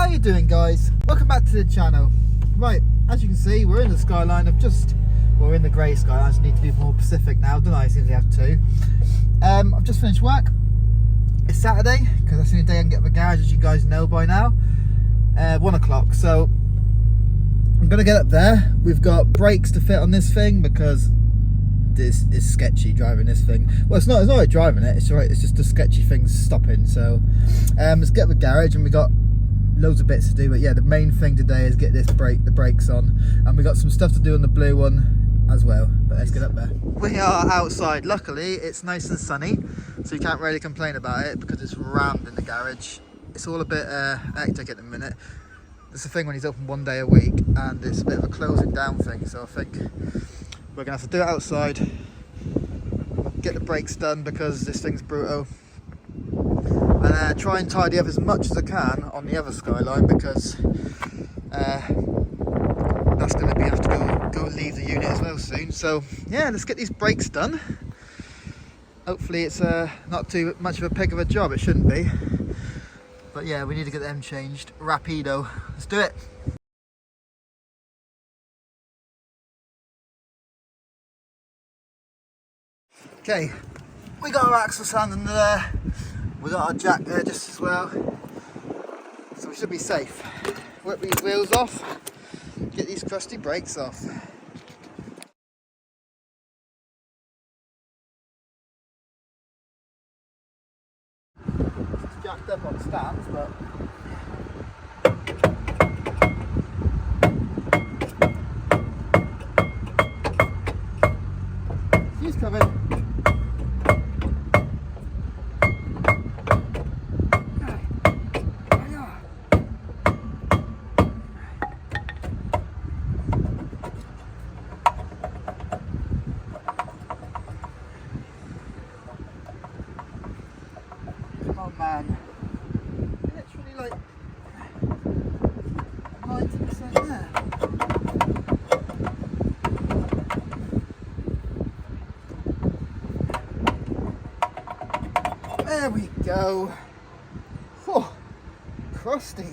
How you doing, guys? Welcome back to the channel. Right, as you can see, we're in the Skyline. We're in the grey Skyline. I just need to be more Pacific now, don't I? Since we have two. I've just finished work. It's Saturday because that's the only day I can get to the garage, as you guys know by now. 1 o'clock. So I'm gonna get up there. We've got brakes to fit on this thing because this is sketchy driving this thing. Well, it's not like driving it. It's alright. It's just the sketchy things stopping. So let's get to the garage, and we got loads of bits to do. But yeah, the main thing today is get the brakes on, and we got some stuff to do on the blue one as well. But let's get up there. We are outside. Luckily, it's nice and sunny, so you can't really complain about it because it's rammed in the garage. It's all a bit hectic at the minute. It's the thing when he's open 1 day a week, and it's a bit of a closing down thing. So I think we're gonna have to do it outside, get the brakes done because this thing's brutal, and try and tidy up as much as I can on the other Skyline because that's going to have to go leave the unit as well soon. So yeah, let's get these brakes done. Hopefully it's not too much of a pig of a job. It shouldn't be, but yeah, we need to get them changed rapido. Let's do it. Okay, we got our axle stand under there, we got our jack there just as well, so we should be safe. Work these wheels off, get these crusty brakes off. It's jacked up on stands, but he's coming. Oh man, literally like 90% there. There we go. Oh, crusty.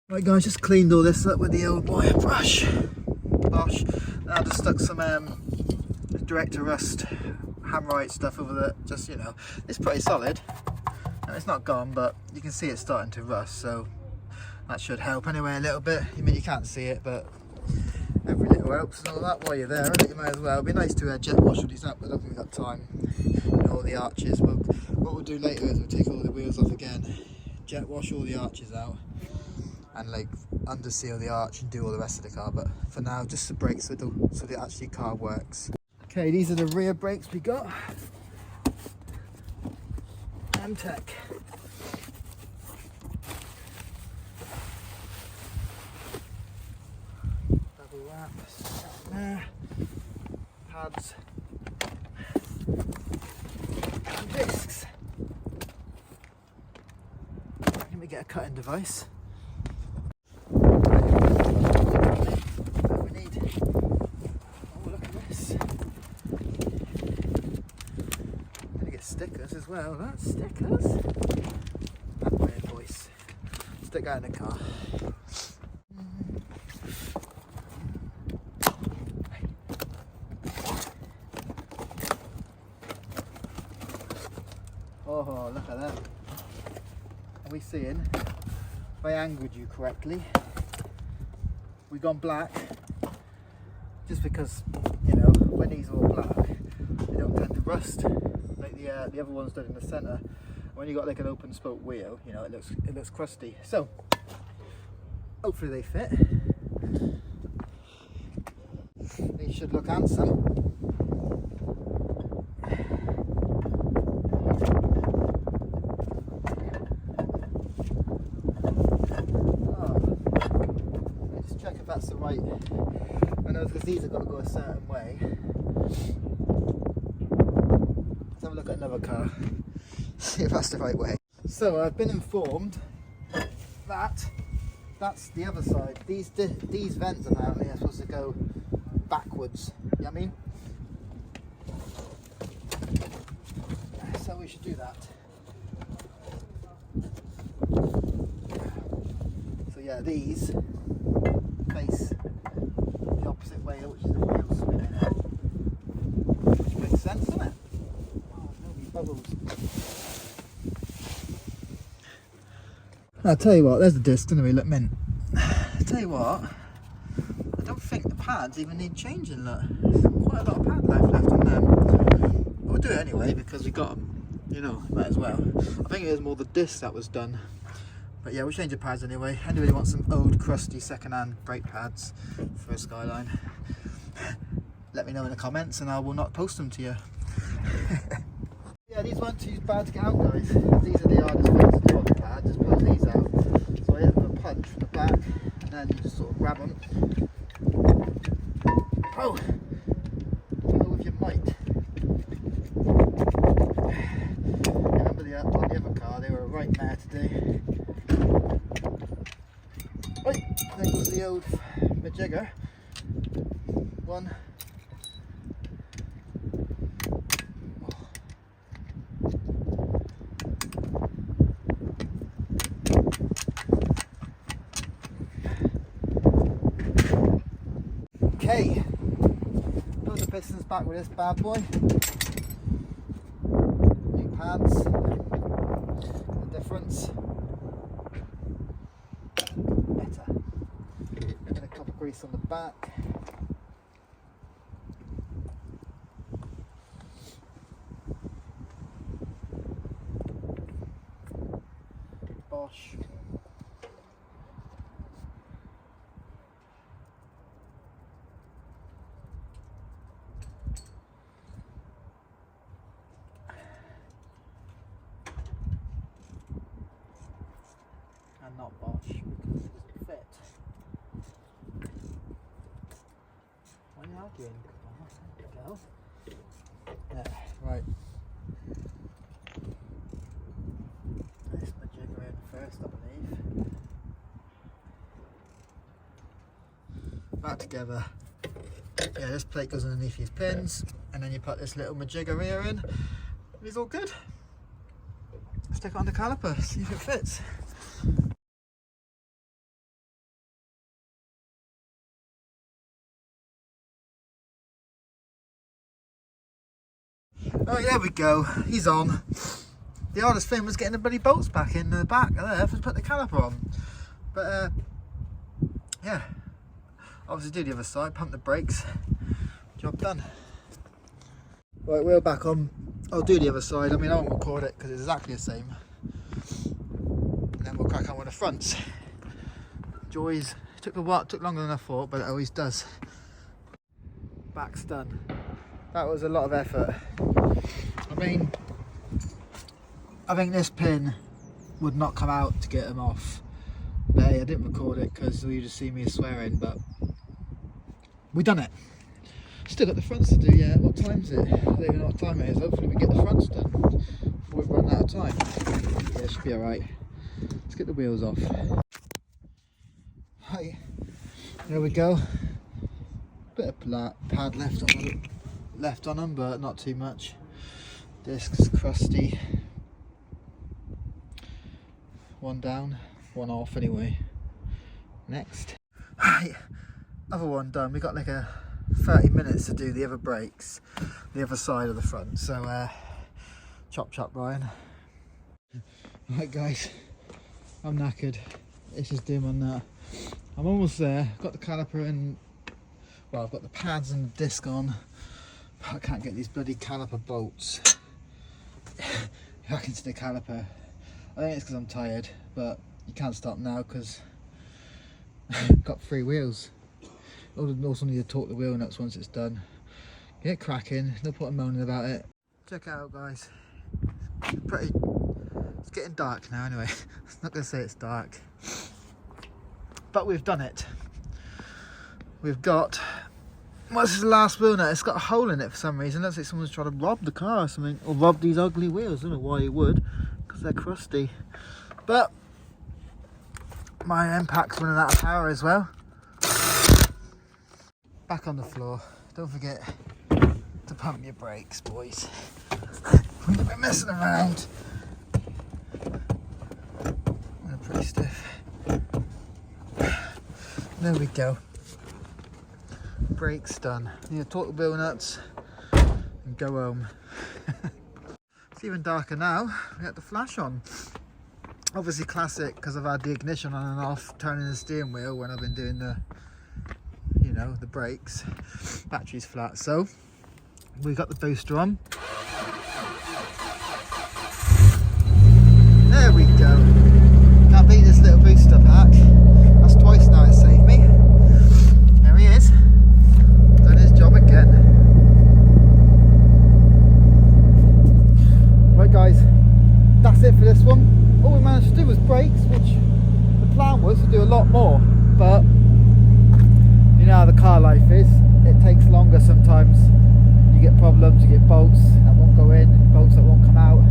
Right guys, just cleaned all this up with the old wire brush. Bosh. Now just stuck some director rust hammerite stuff over there. Just, you know, it's pretty solid. It's not gone, but you can see it's starting to rust, so that should help anyway a little bit. I mean, you can't see it, but every little helps and all that while you're there. I think you might as well. It'd be nice to jet wash all these up, but I don't think we've got time. You know, all the arches. What we'll do later is we'll take all the wheels off again, jet wash all the arches out, and like under seal the arch and do all the rest of the car. But for now, just the brakes so the actually car works. Okay, these are the rear brakes we got. Tech. Double wrap, there, pads, and discs. Let me get a cutting device. What we need. Oh, look at this. Gonna get stickers as well. That's stickers. That's my voice. Stick that in the car. Oh, look at that. Are we seeing? If I angled you correctly, we've gone black. Just because, you know, when these are all black, they don't tend to rust like the other ones did in the centre. When you got like an open spoke wheel, you know, it looks crusty. So hopefully they fit. They should look handsome. Just check if that's the right. I know because these have got to go a certain way. Let's have a look at another car. See if that's the right way. So I've been informed that that's the other side. These vents apparently are supposed to go backwards. You know what I mean? So we should do that. yeah, these face the opposite way, which is the wheel spinning it. Which makes sense, doesn't it? Oh, no, bubbles. I'll tell you what, there's the disc, doesn't it? Look mint. I'll tell you what, I don't think the pads even need changing, look. There's quite a lot of pad left on them. But we'll do it anyway because we got them, you know, might as well. I think it was more the disc that was done. But yeah, we'll change the pads anyway. Anybody wants some old, crusty, second-hand brake pads for a Skyline, let me know in the comments and I will not post them to you. Yeah, these weren't too bad to get out, guys. These are the hardest things to do on the pad, just pull these out. So I hit them a punch from the back and then you just sort of grab them. Oh! Go with your might. Remember on the other car, they were a right mare to do. Right, there goes the old majigger. One. Okay, put the pistons back with this bad boy. New pads, the difference. Better. And a couple of grease on the back. Bosch. And not Bosch because it doesn't fit. Why are you arguing? There we go. Yeah, right. This majigger in first, I believe. Back together. Yeah, this plate goes underneath these pins, and then you put this little majigger here in. It's all good. Stick it on the caliper, see if it fits. Oh, there we go, he's on. The hardest thing was getting the bloody bolts back in the back there to put the caliper on. But yeah, obviously do the other side, pump the brakes, job done. Right, wheel back on. I'll do the other side. I mean, I won't record it because it's exactly the same. And then we'll crack on with the fronts. Joys, took longer than I thought, but it always does. Back's done. That was a lot of effort. I mean, I think this pin would not come out to get them off. But hey, I didn't record it because you just see me swearing, but we done it. Still got the fronts to do yet. What time's it? I don't even know what time it is. Hopefully we get the fronts done before we run out of time. Yeah, it should be alright. Let's get the wheels off. Right, there we go. Bit of pad left on them, but not too much. Discs crusty. One down, one off anyway. Next. Right, other one done. We got like 30 minutes to do the other brakes, the other side of the front. So chop chop, Brian. Right guys, I'm knackered. It's just doing on that. I'm almost there. Got the caliper in. Well, I've got the pads and the disc on. But I can't get these bloody caliper bolts back into the caliper. I think it's because I'm tired, but you can't stop now because I've got 3 wheels. Also need to torque the wheel nuts once it's done. Get cracking, no point in moaning about it. Check it out guys. It's getting dark now anyway. I'm not going to say it's dark. But we've done it. We've got, what's this last wheel nut? It's got a hole in it for some reason. Looks like someone's trying to rob the car or something. Or rob these ugly wheels. I don't know why you would, because they're crusty. But my impact's running out of power as well. Back on the floor. Don't forget to pump your brakes, boys. We've been messing around. They're pretty stiff. There we go. Brakes done. Need to torque the wheel nuts and go home. It's even darker now. We got the flash on. Obviously classic because I've had the ignition on and off, turning the steering wheel when I've been doing the, you know, the brakes. Battery's flat, so we got the booster on. There we go. Can't beat this little booster pack. That's twice now it saved me. There he is. Done his job again. Right guys, that's it for this one. All we managed to do was brakes, which the plan was to do a lot more, but you know how the car life is. It takes longer sometimes. You get problems, you get bolts that won't go in, bolts that won't come out.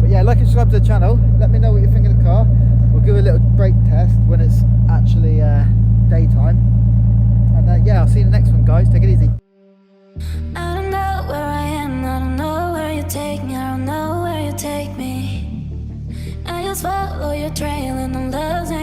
But yeah, like and subscribe to the channel. Let me know what you think of the car. We'll do a little brake test when it's actually daytime. And yeah, I'll see you in the next one, guys. Take it easy. I don't know where I am, I don't know where you take me, I don't know where you take me. I just follow your trail and I'm losing